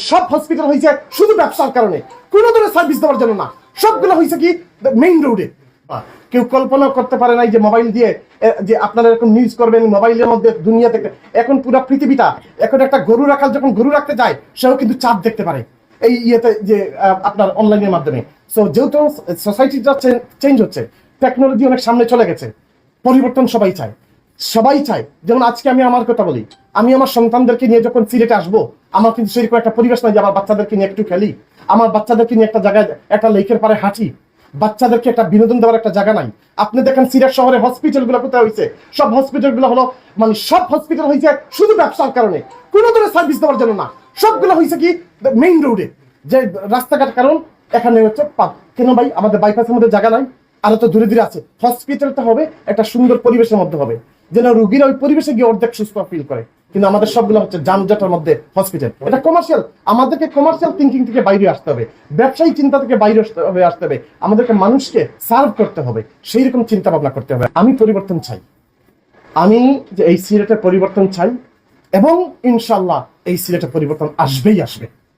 সব হসপিটাল হয়েছে শুধু ব্যবসার কারণে, কোনো ধরনের সার্ভিস দেওয়ার জন্য না। সবগুলো হয়েছে কি মেইন রোডে। কেউ কল্পনা করতে পারে নাই যে মোবাইল দিয়ে যে আপনারা এরকম নিউজ করবেন মোবাইলের মধ্যে দুনিয়া থেকে। এখন পুরো পৃথিবীটা, এখন একটা গরু রাখাল যখন গরু রাখতে যায় সেও কিন্তু চাঁদ দেখতে পারে এই ইয়েতে, যে আপনার অনলাইনের মাধ্যমে। সো যেহেতু সোসাইটিটা চেঞ্জ হচ্ছে, টেকনোলজি অনেক সামনে চলে গেছে, পরিবর্তন সবাই চায়। যেমন আজকে আমি আমার কথা বলি, আমি আমার সন্তানদেরকে নিয়ে যখন সিলেটে আসবো, আমার কিন্তু সেরকম একটা পরিবেশ নাই যে আমার বাচ্চাদেরকে নিয়ে একটু খেলি, আমার বাচ্চাদেরকে নিয়ে একটা জায়গায়, একটা লেকের পাড়ে হাঁটি, বাচ্চাদেরকে একটা বিনোদন দেওয়ার একটা জায়গা নাই। আপনি দেখেন সিলেট শহরে হসপিটাল গুলো কোথায় হয়েছে, সব হসপিটাল গুলো হলো মানে সব হসপিটাল হয়েছে শুধু ব্যবসার কারণে, কোনো ধরনের সার্ভিস দেওয়ার জন্য না। সবগুলো হয়েছে কি মেইন রোডে, যে রাস্তাঘাট। কারণ এখানে হচ্ছে কেন ভাই আমাদের বাইপাসের মধ্যে জায়গা নাই, আরো তো দূরে দূরে আছে। হসপিটালটা হবে একটা সুন্দর পরিবেশের মধ্যে হবে, যেন রোগীরা ওই পরিবেশে গিয়ে অর্ধেক সুস্থ ফিল করে। কিন্তু আমাদের সবগুলো হচ্ছে যানজটের মধ্যে হসপিটাল। এটা কমার্শিয়াল, আমাদেরকে কমার্শিয়াল থিঙ্কিং থেকে বাইরে আসতে হবে, ব্যবসায়ী চিন্তা থেকে বাইরে আসতে হবে। আমাদেরকে মানুষকে সার্ভ করতে হবে, সেই রকম চিন্তা ভাবনা করতে হবে। আমি পরিবর্তন চাই, আমি যে এই সিলেটের পরিবর্তন চাই, এবং ইনশাল্লাহ এই সিলেটের পরিবর্তন আসবেই আসবে।